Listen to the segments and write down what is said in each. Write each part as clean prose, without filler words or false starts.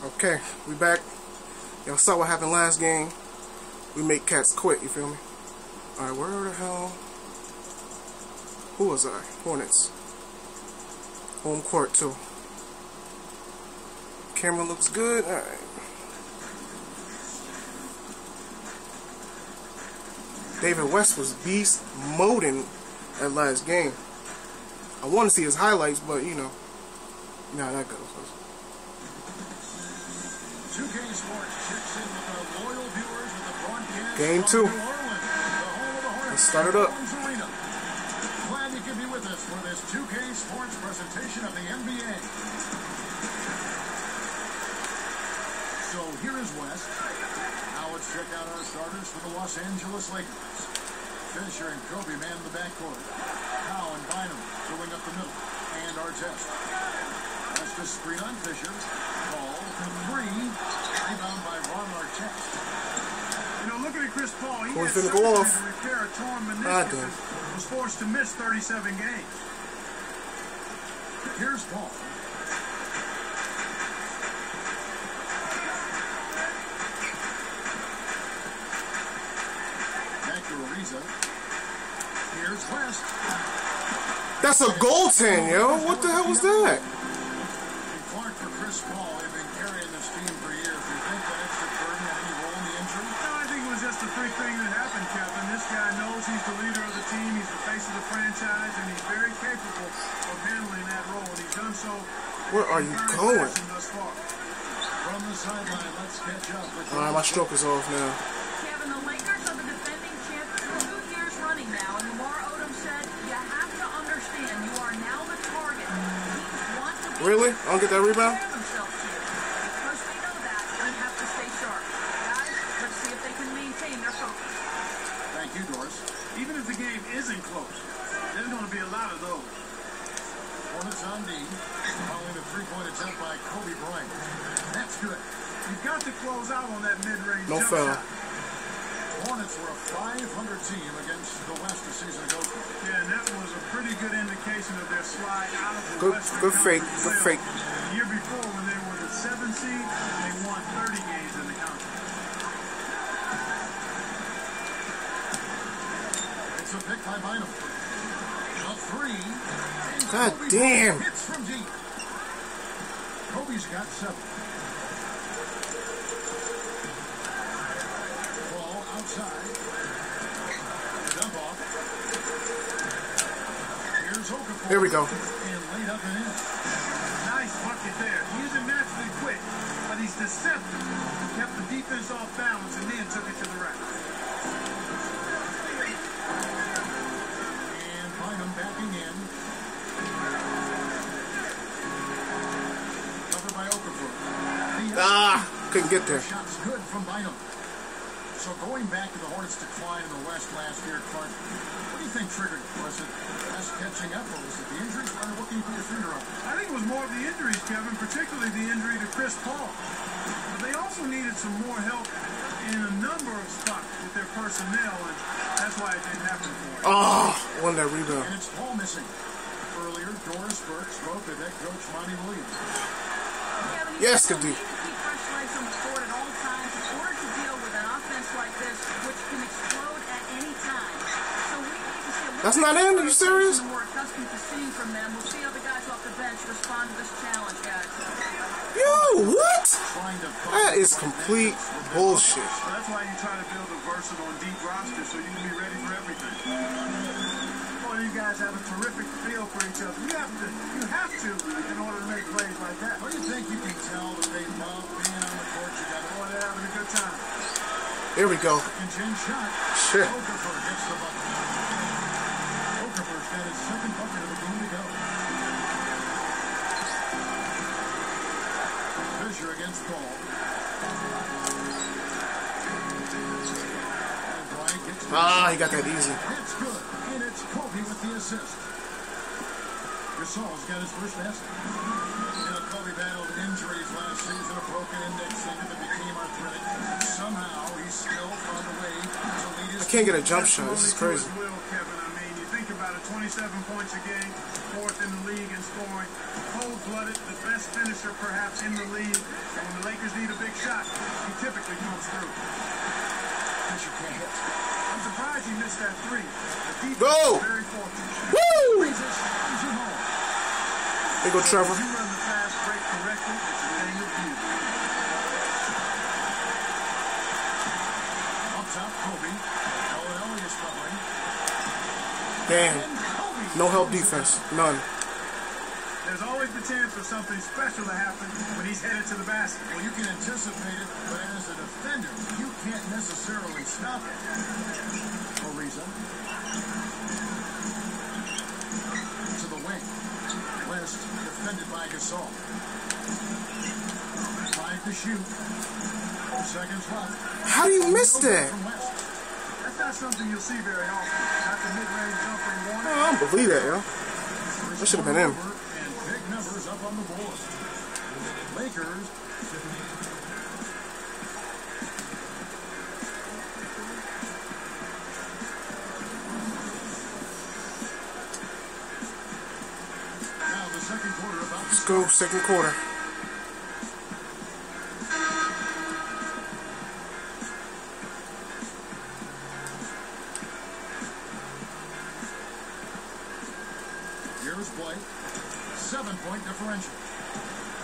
Okay, we back. Y'all saw what happened last game. We make cats quit, you feel me? Alright, where the hell? Who was I? Hornets. Home court, too. Camera looks good. Alright. David West was beast moding that last game. I want to see his highlights, but you know how that goes. Game 2. Let's start it up. Glad you could be with us for this 2K Sports presentation of the NBA. So here is West. Now let's check out our starters for the Los Angeles Lakers. Fisher and Kobe man in the backcourt. Howe and Bynum filling up the middle. And Artest. That's the screen on Fisher. Ball to 3. Rebound by Ron Artest. You know, looking at Chris Paul, he Corey's had finna go off. to repair a torn meniscus and was forced to miss 37 games. Here's Paul. Back to Ariza. Here's West. That's a goaltend, yo. What the hell was that? Clark for Chris Paul. They've been carrying this team for years. Do you think that extra burden had any role in the injury? No, I think it was just a freak thing that happened, Kevin. This guy knows he's the leader of the team. He's the face of the franchise, and he's very capable of handling that role. And he's done so. Where are you going? Thus far. From the sideline, let's catch up with Alright, my stroke is off now. Kevin, the Lakers are the defending champs for 2 years running now, and Lamar Odom said, you have to understand, you are now the target. Teams want to be Really? I don't get that rebound? themselves here. Because they know that, they have to stay sharp. Guys, let's see if they can maintain their focus. Thank you, Doris. Even if the game isn't close, there's going to be a lot of those. Hornets on D. Following a three-point attempt by Kobe Bryant. That's good. You've got to close out on that mid-range No jump foul. shot. Hornets were a 500 team against the West a season ago. Yeah, and that was a pretty good indication of their slide out of the Good, Western good fake, Conference good playoffs. fake. The year before, when they were the 7th seed, they won 30 games in the conference. It's a pick by Bynum. A 3. And God Kobe damn. hits from deep. Kobe's got 7. Ball outside. Dump off. Here's Okafor. Here we go. And laid up and in. Nice bucket there. He isn't naturally quick, but he's deceptive. Kept the defense off balance and then took it to the rack. And Bynum backing in. Covered by Okafor. Couldn't get there. Shot's good from Bynum. So going back to the Hornets' decline in the West last year, Clark, what do you think triggered it? Was it West catching up, or was it the injuries? Why looking for your finger up? I think it was more of the injuries, Kevin, particularly the injury to Chris Paul. But they also needed some more help in a number of spots with their personnel, and that's why it didn't happen for them. Oh, won that rebound. And it's Paul missing. Earlier, Doris Burke spoke with head coach Monty Williams. Kevin, Yes, you Kadeem. need to keep fresh legs on the court at all times in order to deal with an offense like this, which can explode at any time. So we need to see a little That's not in? Are you serious? more accustomed to seeing from them. We'll see how the guys off the bench respond to this challenge, guys. Yo, what? Trying to That is complete bullshit. So that's why you try to build a versatile and deep roster so you can be ready for everything. Boy, you guys have a terrific feel for each other. You have to in order to make plays like that. What do you think you can tell that they love being on the court together? Boy, they're having a good time. Here we go. Second shot. Shit. Okafor hits the bucket. Okafor's got his second bucket of the game to go. Fisher against Paul. And Bryant gets He got that easy. It's good. And it's Kobe with the assist. Gasol's got his first basket. You know, Kobe battled injuries last season, a broken index finger that became arthritic. Somehow, he still found a way to lead his I can't get a jump shot. This is crazy. Will, Kevin. I mean, you think about it, 27 points a game, 4th in the league in scoring. Cold-blooded, the best finisher perhaps in the league. And when the Lakers need a big shot, he typically comes through. Fisher can't hit. I'm surprised he missed that three. The defense is very fortunate. Woo! There There go Trevor. you run the fast break correctly, it's a thing of beauty. Up top, Kobe. Ellie is covering. Damn. No help defense. None. There's always the chance for something special to happen when he's headed to the basket. Well, you can anticipate it, but as a defender, you can't necessarily stop it. Ariza. To the wing. West, defended by Gasol. Trying to shoot. 4 seconds left. How do you miss that? That's not something you'll see very often. Not the mid-range jumper you want. Oh, I don't believe that, yo. That should have been him. And big numbers up on the board. Lakers. Now the second quarter about to Let's go, second quarter. Here's Blake. 7-point differential.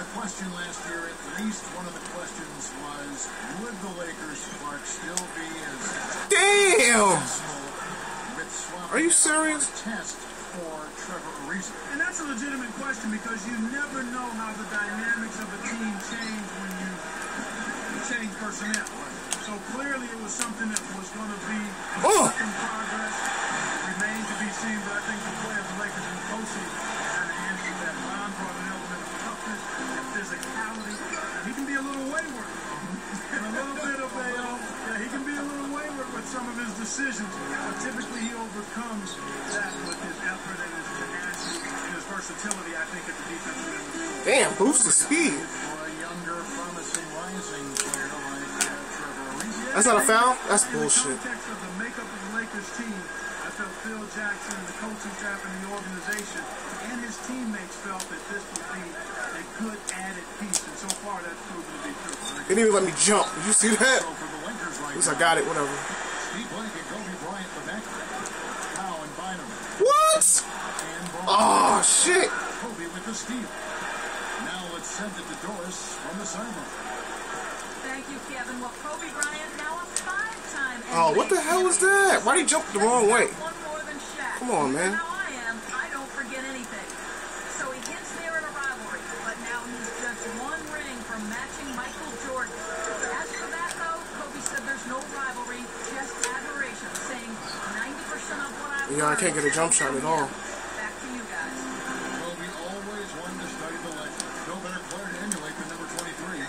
The question last year, at least one of the questions was, would the Lakers' spark still be as Damn! with swapping Are you out serious? a test for Trevor Ariza? And that's a legitimate question because you never know how the dynamics of a team change when you change personnel. So clearly it was something that was going to be a work in progress. It remained to be seen, but I think the play of the Lakers in the postseason kind of answered that. Ron brought an element of toughness and physicality. And he can be a little wayward. And a little bit of a, he can be a little wayward with some of his decisions. But typically he overcomes that with his effort and his tenacity and his versatility, I think, at the defensive end of the floor. Damn, boost the speed. For a younger, promising, rising player like Trevor Ariza. That's not a foul? That's In bullshit. the context of the makeup of the Lakers team, I felt Phil Jackson and the coaching staff and the organization and his teammates felt that this would be a good added piece, and so far that's proven to be true. They didn't even let me jump. Did you see that? So for the Lakers At right least I now, got it, whatever. Steve Blake and Kobe Bryant the back. Powell and Bynum. What? And Oh, shit. Kobe with the steal. Now let's send it to Doris on the sideline. Thank you, Kevin. Well, Kobe Bryant now a 5-time NBA Oh, what the hell was that? Why'd he jump the wrong way? One more than Shaq. Come on, man. How I am, I don't forget anything. So he hits there in a rivalry, but now he's just one ring from matching Michael Jordan. As for that, though, Kobe said there's no rivalry, just admiration, saying 90% of what I've Yeah, I can't get a jump shot at all. Back to you guys. Kobe always wanted to study the legend. No better player to emulate than number 23.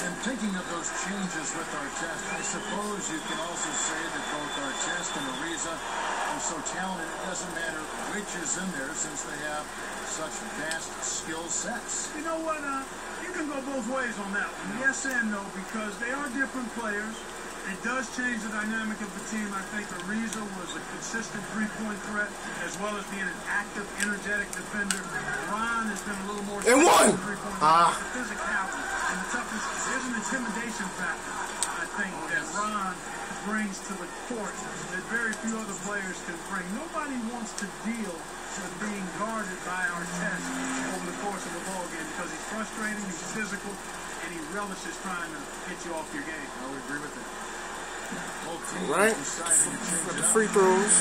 And thinking of those changes with Artest, I suppose you can also say that both Artest and Ariza are so talented, it doesn't matter which is in there since they have such vast skill sets. You know what? You can go both ways on that one. Yes and no, because they are different players. It does change the dynamic of the team. I think Ariza was a consistent three-point threat, as well as being an active, energetic defender. Ron has been a little more... And one! Three-point Ah. The physicality and the toughness. There's an intimidation factor, I think, that Ron brings to the court that very few other players can bring. Nobody wants to deal with being guarded by Artest over the course of a ball game because he's frustrating, he's physical, and he relishes trying to get you off your game. I would agree with that. Right? Got the free throws.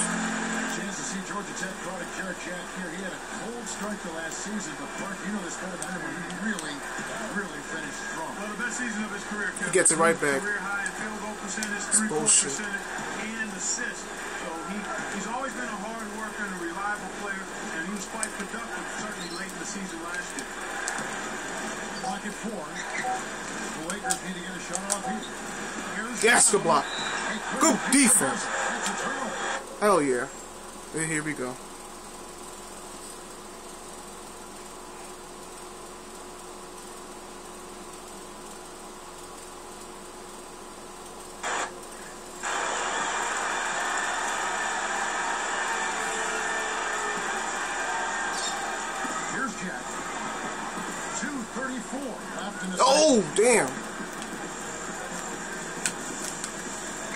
Chance to see Georgia Tech product Jared Jack here. He had a cold start to last season, but Park, you know this better than anyone. He really finished strong. Well, the best season of his career, Kevin. He gets it right back. Career high in field goal percentage, That's three-point bullshit. percentage, and assists. So he's always been a hard worker and a reliable player, and he was quite productive, certainly late in the season last year. Block at 4. The Lakers need to get a shot off here. Yes, the block. Good defense. That's a turnover. Hell yeah. And here we go. Left in the Oh, damn.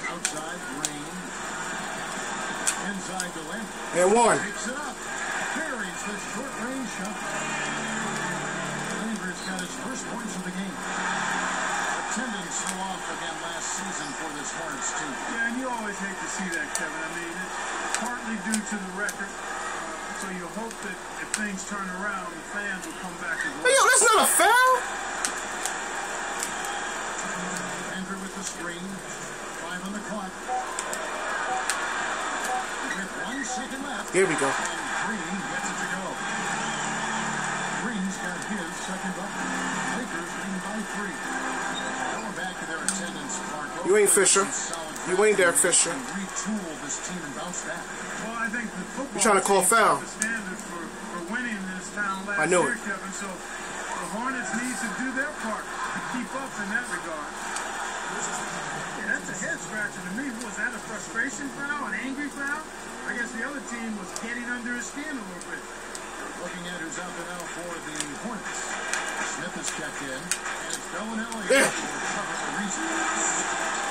outside, Green. Inside to Lynn. And one. Picks it up. Carries the short range shot. Landry's got his first points of the game. Attendance so off again last season for this Hornets team. Yeah, and you always hate to see that, Kevin. I mean, it's partly due to the record. So you hope that if things turn around, the fans will come back as well. Hey, yo, that's not a foul. Andrew with the screen. 5 on the clock. With 1 second left. Here we go. And Green gets it to go. Green's got his second bucket. Lakers leading by 3. Going back to their attendance, Clark. You ain't Fisher. You ain't there, Fisher. Retool this team and bounce back. Well, I think the football You're trying to call team foul. set the standard for winning in this town last I know year, it. Kevin. So the Hornets need to do their part to keep up in that regard. Yeah, that's a head scratcher to me. Was that a frustration foul, an angry foul? I guess the other team was getting under his skin a little bit. Looking at who's out there now for the Hornets. Smith is checked in, and it's Bellinelli Yeah. for Trevor Ariza.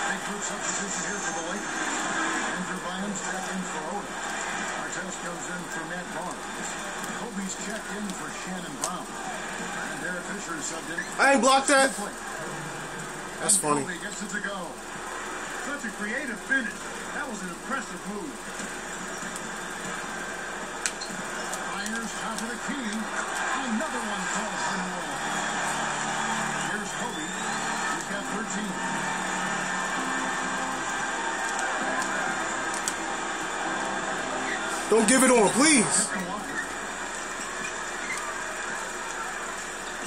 Big group substitution here for the Lakers. Andrew Bynum's checked in for Oda. Artest comes in for Matt Barnes. Kobe's checked in for Shannon Brown. And Derek Fisher is subbed in. I ain't blocked that. That's And funny. Kobe gets it to go. Such a creative finish. That was an impressive move. Myers top of the key. Another one falls from the wall. Here's Kobe. He's got 13. Don't give it on, please.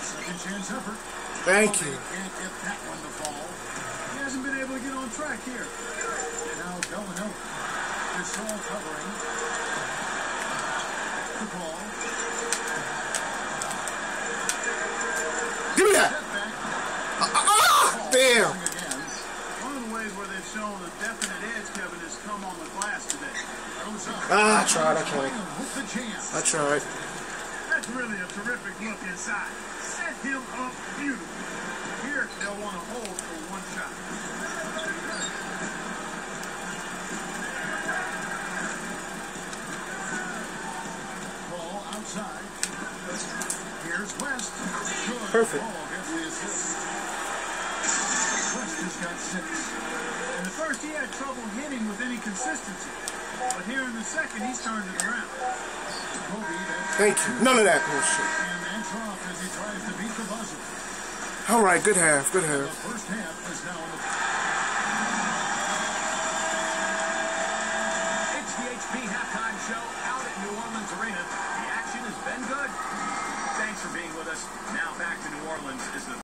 Second chance effort. Thank you. Can't get that one to fall. He hasn't been able to get on track here. And now Bellinelli. Gasol covering. The ball. Give me that. Step back. Damn. Again. One of the ways where they've shown a definite edge, Kevin, has come on the glass today. Goes up. I tried. With the chance. I tried. That's really a terrific look inside. Set him up beautifully. Here, they'll want to hold for one shot. Ball outside. Here's West. Good. Perfect. Ball gets the assist. West has got 6. In the first, he had trouble hitting with any consistency. But here in the second, he's turned it around. Kobe, that's Thank you. None of that bullshit. and that's off as he tries to beat the buzzer. All right, good half. Good The half. first half is now in the... It's the HP halftime show out at New Orleans Arena. The action has been good. Thanks for being with us. Now back to New Orleans is the